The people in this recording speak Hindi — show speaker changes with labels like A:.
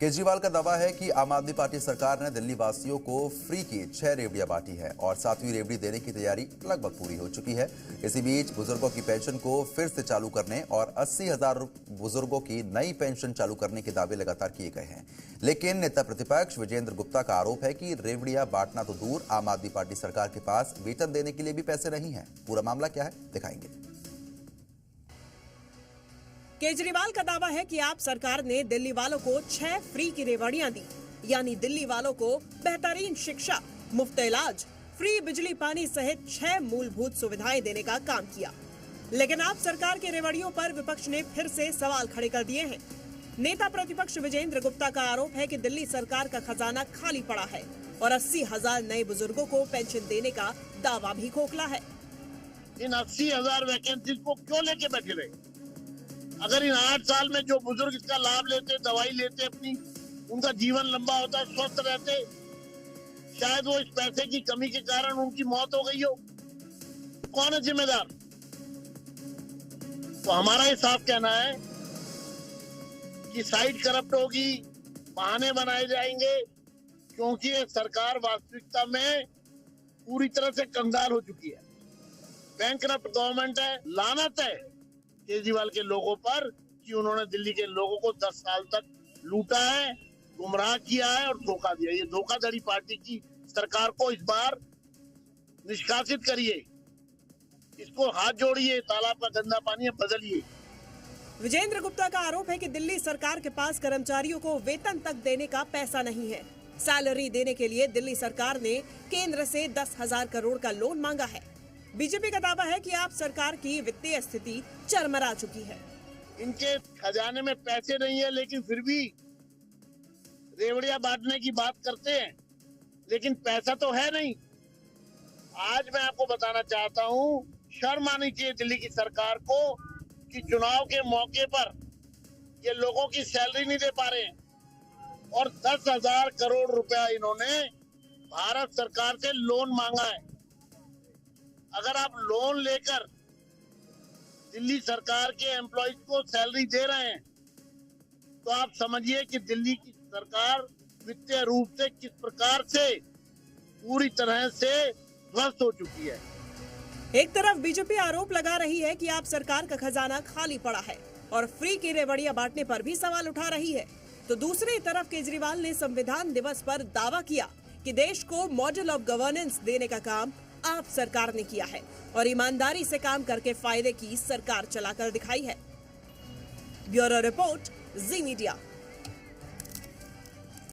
A: केजरीवाल का दावा है कि आम आदमी पार्टी सरकार ने दिल्ली वासियों को फ्री की 6 रेवड़ियां बांटी है और 7वीं रेवड़ी देने की तैयारी लगभग पूरी हो चुकी है। इसी बीच बुजुर्गों की पेंशन को फिर से चालू करने और 80,000 बुजुर्गों की नई पेंशन चालू करने के दावे लगातार किए गए हैं। लेकिन नेता प्रतिपक्ष विजेंद्र गुप्ता का आरोप है कि रेवड़ियां बांटना तो दूर, आम आदमी पार्टी सरकार के पास वेतन देने के लिए भी पैसे नहीं है। पूरा मामला क्या है दिखाएंगे।
B: केजरीवाल का दावा है कि आप सरकार ने दिल्ली वालों को 6 फ्री की रेवड़ियां दी, यानी दिल्ली वालों को बेहतरीन शिक्षा, मुफ्त इलाज, फ्री बिजली पानी सहित 6 मूलभूत सुविधाएं देने का काम किया। लेकिन आप सरकार के रेवड़ियों पर विपक्ष ने फिर से सवाल खड़े कर दिए हैं। नेता प्रतिपक्ष विजेंद्र गुप्ता का आरोप है कि दिल्ली सरकार का खजाना खाली पड़ा है और 80,000 नए बुजुर्गों को पेंशन देने का दावा भी खोखला है।
C: इन 80,000 वैकेंसी को क्यों लेके बैठे रहे? अगर इन 8 साल में जो बुजुर्ग इसका लाभ लेते, दवाई लेते, अपनी उनका जीवन लंबा होता, स्वस्थ रहते, शायद वो इस पैसे की कमी के कारण उनकी मौत हो गई हो। कौन है जिम्मेदार? तो हमारा ये साफ कहना है कि साइड करप्ट होगी, बहाने बनाए जाएंगे, क्योंकि ये सरकार वास्तविकता में पूरी तरह से कंगाल हो चुकी है। बैंकरप्ट गवर्नमेंट है। लानत है केजरीवाल के लोगों पर कि उन्होंने दिल्ली के लोगों को 10 साल तक लूटा है, गुमराह किया है और धोखा दिया। ये धोखाधड़ी पार्टी की सरकार को इस बार निष्कासित करिए, इसको हाथ जोड़िए, तालाब का गंदा पानी है, बदलिए।
B: विजेंद्र गुप्ता का आरोप है कि दिल्ली सरकार के पास कर्मचारियों को वेतन तक देने का पैसा नहीं है। सैलरी देने के लिए दिल्ली सरकार ने केंद्र से 10,000 करोड़ का लोन मांगा है। बीजेपी का दावा है कि आप सरकार की वित्तीय स्थिति चरमरा चुकी है।
C: इनके खजाने में पैसे नहीं है, लेकिन फिर भी रेवड़ियां बांटने की बात करते हैं, लेकिन पैसा तो है नहीं। आज मैं आपको बताना चाहता हूं, शर्म आनी चाहिए दिल्ली की सरकार को कि चुनाव के मौके पर ये लोगों की सैलरी नहीं दे पा रहे हैं और 10,000 करोड़ रुपया इन्होंने भारत सरकार से लोन मांगा है। अगर आप लोन लेकर दिल्ली सरकार के एम्प्लॉइज को सैलरी दे रहे हैं तो आप समझिए कि दिल्ली की सरकार वित्तीय रूप से किस प्रकार से पूरी तरह से ध्वस्त हो चुकी है।
B: एक तरफ बीजेपी आरोप लगा रही है कि आप सरकार का खजाना खाली पड़ा है और फ्री की रेवड़ियां बांटने पर भी सवाल उठा रही है, तो दूसरी तरफ केजरीवाल ने संविधान दिवस पर दावा किया कि देश को मॉडल ऑफ गवर्नेंस देने का काम आप सरकार ने किया है और ईमानदारी से काम करके फायदे की सरकार चलाकर दिखाई है। ब्यूरो रिपोर्ट, जी मीडिया।